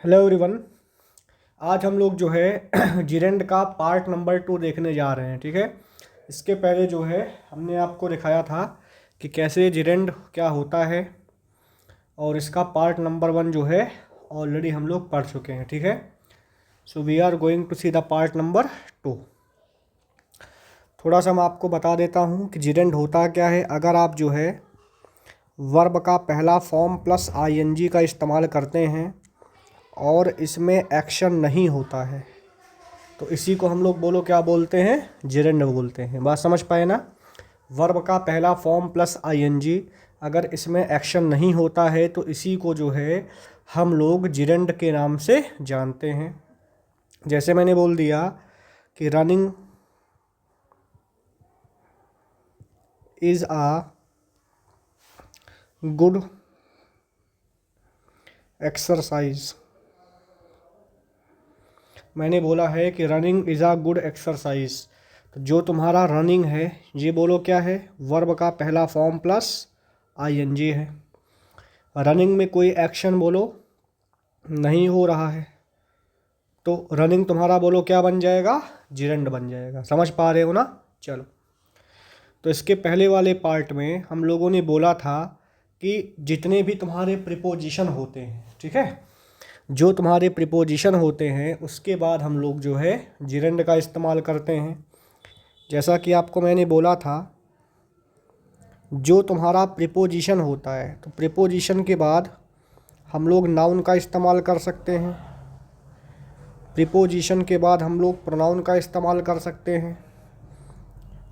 Hello everyone. आज हम लोग जो है जिरेंड का पार्ट नंबर 2 देखने जा रहे हैं। ठीक है, इसके पहले जो है हमने आपको दिखाया था कि कैसे जिरेंड क्या होता है, और इसका पार्ट नंबर 1 जो है ऑलरेडी हम लोग पढ़ चुके हैं। ठीक है, so we are going to see the part number 2। थोड़ा सा मैं आपको बता देता हूँ कि जिरेंड होता क्या है। अगर आप जो है वर्ब का पहला फॉर्म प्लस आईएनजी का इस्तेमाल करते हैं और इसमें एक्शन नहीं होता है तो इसी को हम लोग बोलो क्या बोलते हैं, जिरेंड बोलते हैं। बात समझ पाए ना। वर्ब का पहला फॉर्म प्लस आईएनजी, अगर इसमें एक्शन नहीं होता है तो इसी को जो है हम लोग जिरेंड के नाम से जानते हैं। जैसे मैंने बोल दिया कि running is a good exercise. मैंने बोला है कि running is a good exercise, तो जो तुम्हारा रनिंग है ये बोलो क्या है, वर्ब का पहला फॉर्म प्लस आईएनजी है। रनिंग में कोई एक्शन बोलो नहीं हो रहा है तो रनिंग तुम्हारा बोलो क्या बन जाएगा, जिरेंड बन जाएगा। समझ पा रहे हो ना। चलो, तो इसके पहले वाले पार्ट में हम लोगों ने बोला था कि जितने भी तुम्हारे प्रीपोजिशन होते हैं, ठीक है, जो तुम्हारे प्रीपोजिशन होते हैं उसके बाद हम लोग जो है जिरेंड का इस्तेमाल करते हैं। जैसा कि आपको मैंने बोला था, जो तुम्हारा प्रीपोजिशन होता है तो प्रीपोजिशन के बाद हम लोग नाउन का इस्तेमाल कर सकते हैं, प्रीपोजिशन के बाद हम लोग प्रोनाउन का इस्तेमाल कर सकते हैं,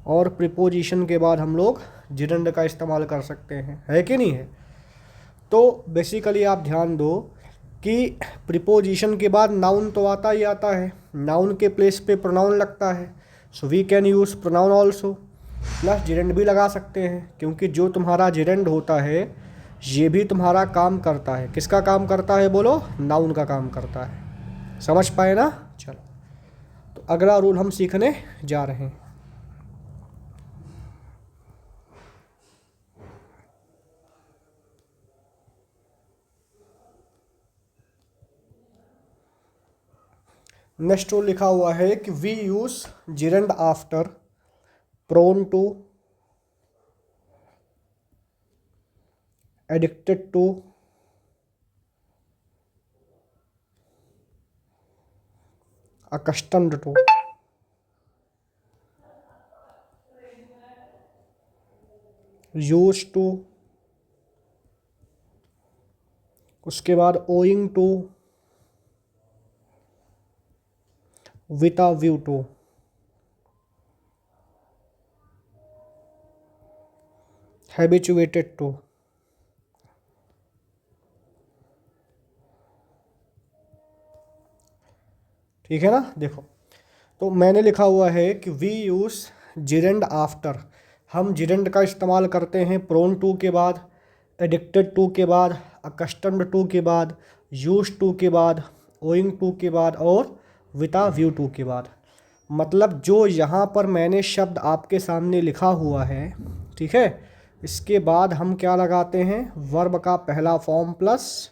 और प्रीपोजिशन के बाद हम लोग जिरेंड का इस्तेमाल कर सकते हैं। है कि नहीं है। तो बेसिकली आप ध्यान दो कि प्रीपोजिशन के बाद नाउन तो आता ही आता है, नाउन के प्लेस पे प्रोनाउन लगता है, so we can use pronoun also. Plus gerund भी लगा सकते हैं, क्योंकि जो तुम्हारा जिरेंड होता है ये भी तुम्हारा काम करता है। किसका काम करता है बोलो, नाउन का काम करता है। समझ पाए ना। चलो, तो अगला रूल हम सीखने जा रहे हैं। नेक्स्ट रूल लिखा हुआ है कि we use gerund after prone to, addicted to, accustomed to, used to, उसके बाद owing to, with a view to, habituated to। ठीक है ना। देखो, तो मैंने लिखा हुआ है कि वी यूज़ जिरेंड आफ्टर, हम जिरेंड का इस्तेमाल करते हैं प्रोन टू के बाद, एडिक्टेड टू के बाद, अकस्टम्ड टू के बाद, यूज टू के बाद, ओइंग टू के बाद, और विद अ व्यू टू के बाद। मतलब जो यहाँ पर मैंने शब्द आपके सामने लिखा हुआ है, ठीक है, इसके बाद हम क्या लगाते हैं, वर्ब का पहला फॉर्म प्लस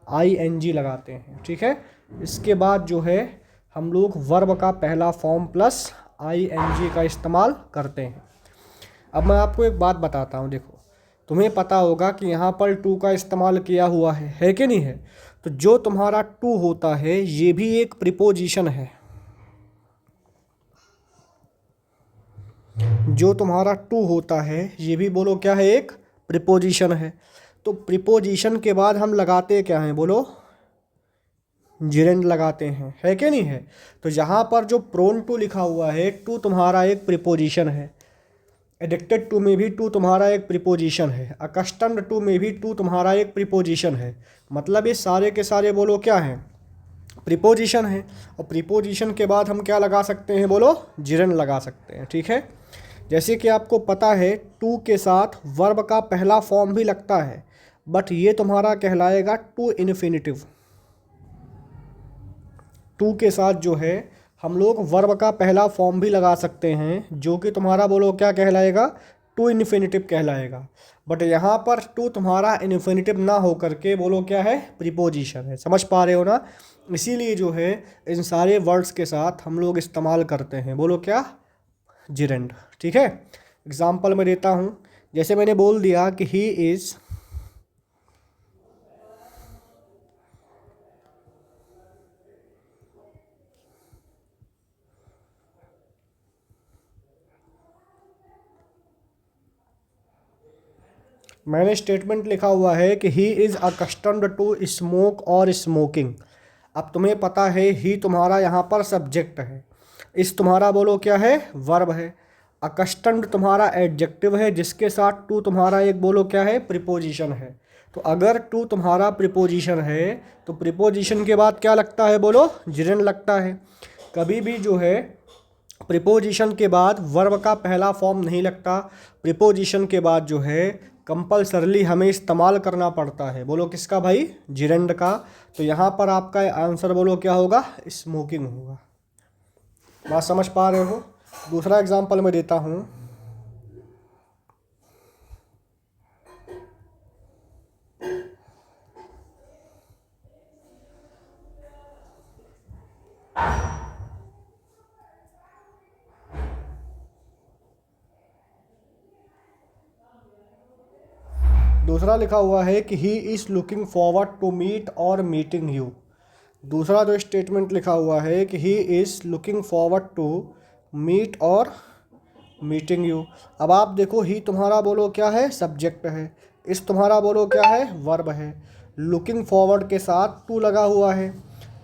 आईएनजी लगाते हैं। ठीक है, इसके बाद जो है हम लोग वर्ब का पहला फॉर्म प्लस आईएनजी का इस्तेमाल करते हैं। अब मैं आपको एक बात बताता हूँ। देखो, तुम्हें पता होगा कि यहाँ पर टू का इस्तेमाल किया हुआ है कि नहीं है। तो जो तुम्हारा टू होता है ये भी एक प्रीपोजिशन है। जो तुम्हारा टू होता है ये भी बोलो क्या है, एक प्रीपोजिशन है। तो प्रीपोजिशन के बाद हम लगाते क्या हैं बोलो, जिरेंड लगाते हैं। है कि नहीं है। तो यहाँ पर जो प्रोन टू लिखा हुआ है, टू तुम्हारा एक प्रीपोजिशन है। एडिक्टेड टू में भी टू तुम्हारा एक प्रीपोजिशन है। अकस्टम्ड टू में भी टू तुम्हारा एक प्रीपोजिशन है। मतलब ये सारे के सारे बोलो क्या हैं, प्रीपोजिशन है। और प्रीपोजिशन के बाद हम क्या लगा सकते हैं बोलो, जिरेंड लगा सकते हैं। ठीक है, जैसे कि आपको पता है टू के साथ वर्ब का पहला फॉर्म भी लगता है, बट ये तुम्हारा कहलाएगा टू इन्फिनिटिव। टू के साथ जो है हम लोग वर्ब का पहला फॉर्म भी लगा सकते हैं, जो कि तुम्हारा बोलो क्या कहलाएगा, टू इन्फिनिटिव कहलाएगा। बट यहाँ पर टू तुम्हारा इन्फिनिटिव ना हो करके बोलो क्या है, प्रीपोजिशन है। समझ पा रहे हो ना? इसीलिए जो है इन सारे वर्ड्स के साथ हम लोग इस्तेमाल करते हैं, बोलो क्या, जिरेंड। ठीक है, एग्जाम्पल मैं देता हूँ। जैसे मैंने बोल दिया कि ही इज़ मैंने स्टेटमेंट लिखा हुआ है कि he is accustomed to smoke और स्मोकिंग। अब तुम्हें पता है ही तुम्हारा यहाँ पर सब्जेक्ट है, इस तुम्हारा बोलो क्या है, वर्ब है। अकस्टम्ड तुम्हारा एडजेक्टिव है जिसके साथ टू तुम्हारा एक बोलो क्या है, प्रीपोजिशन है। तो अगर टू तुम्हारा प्रीपोजिशन है तो प्रीपोजिशन के बाद क्या लगता है, बोलो जिरेंड लगता है। कभी भी जो है प्रीपोजिशन के बाद वर्ब का पहला फॉर्म नहीं लगता। प्रीपोजिशन के बाद जो है कंपल्सरली हमें इस्तेमाल करना पड़ता है, बोलो किसका भाई, जिरेंड का। तो यहाँ पर आपका आंसर बोलो क्या होगा, स्मोकिंग होगा। बात समझ पा रहे हो? दूसरा एग्जांपल मैं देता हूँ। दूसरा लिखा हुआ है कि he is looking forward to meet और मीटिंग यू। दूसरा जो स्टेटमेंट लिखा हुआ है कि he is looking forward to meet और मीटिंग यू। अब आप देखो ही तुम्हारा बोलो क्या है, सब्जेक्ट है, इस तुम्हारा बोलो क्या है, वर्ब है। लुकिंग फॉरवर्ड के साथ टू लगा हुआ है।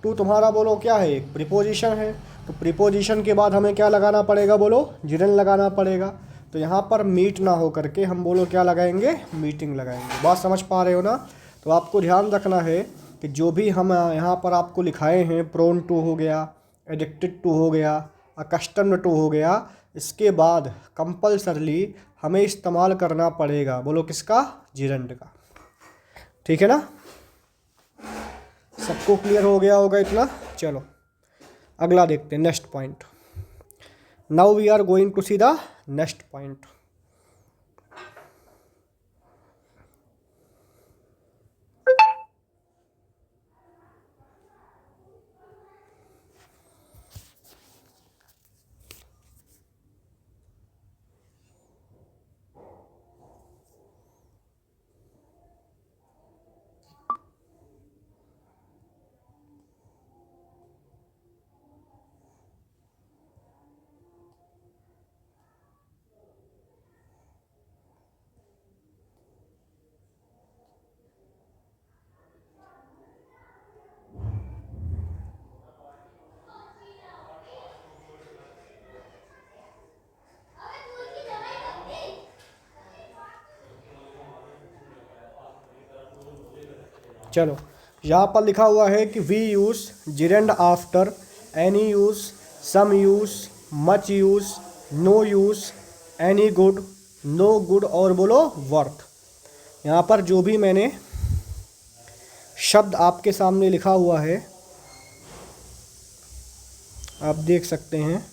टू तुम्हारा बोलो क्या है, एक प्रीपोजिशन है। तो प्रीपोजिशन के बाद हमें क्या लगाना पड़ेगा, बोलो जिरेंड लगाना पड़ेगा। तो यहाँ पर मीट ना हो करके हम बोलो क्या लगाएंगे, मीटिंग लगाएंगे। बात समझ पा रहे हो ना? तो आपको ध्यान रखना है कि जो भी हम यहाँ पर आपको लिखाए हैं, प्रोन टू हो गया, एडिक्टेड टू हो गया, अकस्टम्ड टू हो गया, इसके बाद कंपल्सरली हमें इस्तेमाल करना पड़ेगा, बोलो किसका, जिरेंड का। ठीक है ना? सबको क्लियर हो गया होगा इतना? चलो अगला देखते हैं, next point. Now we are going to see the next point. चलो यहाँ पर लिखा हुआ है कि we use gerund after any use, some use, much use, no use, any good, no good और बोलो वर्थ। यहाँ पर जो भी मैंने शब्द आपके सामने लिखा हुआ है आप देख सकते हैं।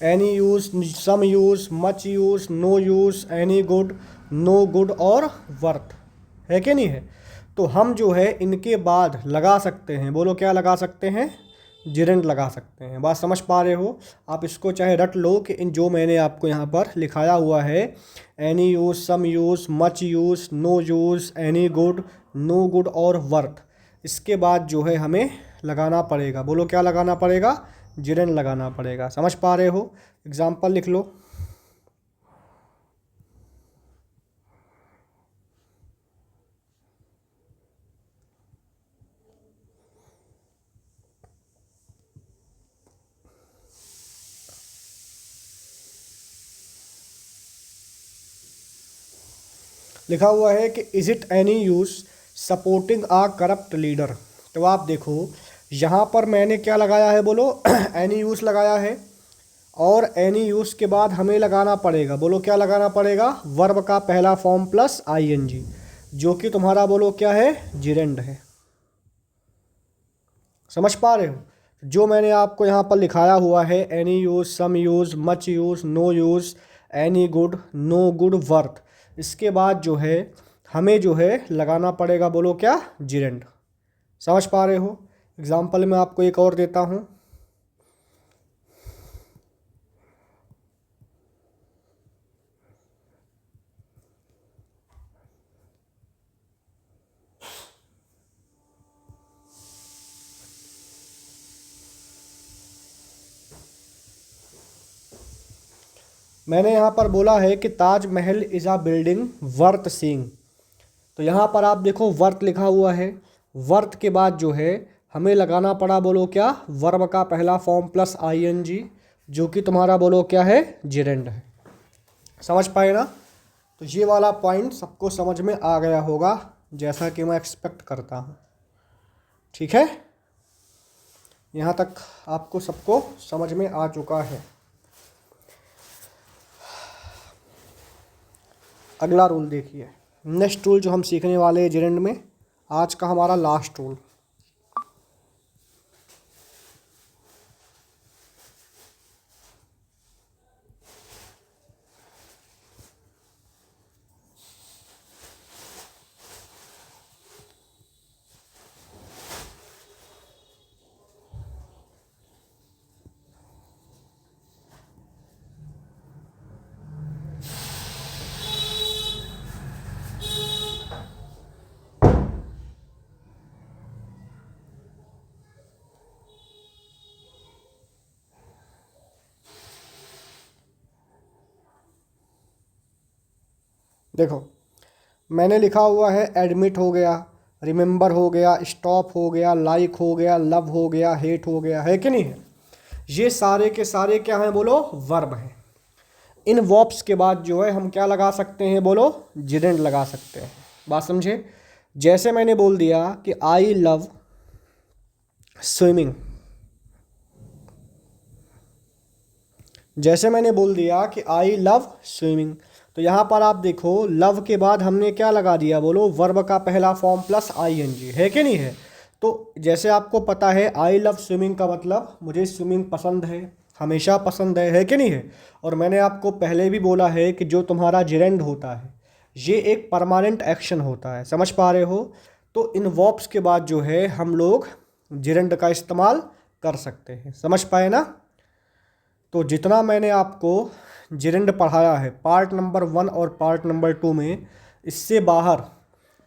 Any use, some use, much use, no use, any good, no good और वर्थ, है कि नहीं है? तो हम जो है इनके बाद लगा सकते हैं, बोलो क्या लगा सकते हैं, जिरेंड लगा सकते हैं। बात समझ पा रहे हो? आप इसको चाहे रट लो कि इन जो मैंने आपको यहाँ पर लिखाया हुआ है, any use, some use, much use, no use, any good, no good और वर्थ, इसके बाद जो है हमें लगाना पड़ेगा, बोलो क्या लगाना पड़ेगा, जिरेंड लगाना पड़ेगा। समझ पा रहे हो? एग्जाम्पल लिख लो। लिखा हुआ है कि is it any use supporting a corrupt leader. तो आप देखो यहाँ पर मैंने क्या लगाया है, बोलो एनी यूज़ लगाया है और एनी यूज़ के बाद हमें लगाना पड़ेगा, बोलो क्या लगाना पड़ेगा, वर्ब का पहला फॉर्म प्लस आईएनजी, जो कि तुम्हारा बोलो क्या है, जिरेंड है। समझ पा रहे हो? जो मैंने आपको यहाँ पर लिखाया हुआ है, any use, some use, much use, no use, any good, no good, worth, इसके बाद जो है हमें जो है लगाना पड़ेगा, बोलो क्या, जिरेंड। समझ पा रहे हो? एग्जाम्पल मैं आपको एक और देता हूँ। मैंने यहाँ पर बोला है कि Taj Mahal is a building worth seeing. तो यहाँ पर आप देखो वर्थ लिखा हुआ है। वर्थ के बाद जो है हमें लगाना पड़ा, बोलो क्या, वर्ब का पहला फॉर्म प्लस आईएनजी, जो कि तुम्हारा बोलो क्या है, जिरेंड है। समझ पाए ना? तो ये वाला पॉइंट सबको समझ में आ गया होगा, जैसा कि मैं एक्सपेक्ट करता हूँ। ठीक है, यहाँ तक आपको सबको समझ में आ चुका है। अगला रूल देखिए, नेक्स्ट रूल जो हम सीखने वाले हैं जिरेंड में, आज का हमारा लास्ट रूल। देखो, मैंने लिखा हुआ है एडमिट हो गया, रिमेंबर हो गया, स्टॉप हो गया, लाइक हो गया, लव हो गया, हेट हो गया, है कि नहीं है? ये सारे के सारे क्या हैं, बोलो, वर्ब हैं। इन वर्ब्स के बाद जो है हम क्या लगा सकते हैं, बोलो, जिरेंड लगा सकते हैं। बात समझे? जैसे मैंने बोल दिया कि आई लव स्विमिंग, जैसे मैंने बोल दिया कि आई लव स्विमिंग, तो यहाँ पर आप देखो लव के बाद हमने क्या लगा दिया, बोलो, वर्ब का पहला फॉर्म प्लस आईएनजी, है कि नहीं है? तो जैसे आपको पता है आई लव स्विमिंग का मतलब मुझे स्विमिंग पसंद है, हमेशा पसंद है कि नहीं है? और मैंने आपको पहले भी बोला है कि जो तुम्हारा जिरेंड होता है ये एक परमानेंट एक्शन होता है। समझ पा रहे हो? तो इन वर्ब्स के बाद जो है हम लोग जिरेंड का इस्तेमाल कर सकते हैं। समझ पाए ना? तो जितना मैंने आपको जिरेंड पढ़ाया है पार्ट नंबर 1 और पार्ट नंबर 2 में, इससे बाहर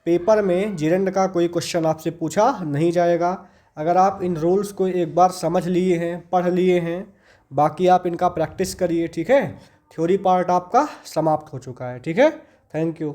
पेपर में जिरेंड का कोई क्वेश्चन आपसे पूछा नहीं जाएगा। अगर आप इन रूल्स को एक बार समझ लिए हैं, पढ़ लिए हैं, बाकी आप इनका प्रैक्टिस करिए। ठीक है, थ्योरी पार्ट आपका समाप्त हो चुका है। ठीक है, थैंक यू।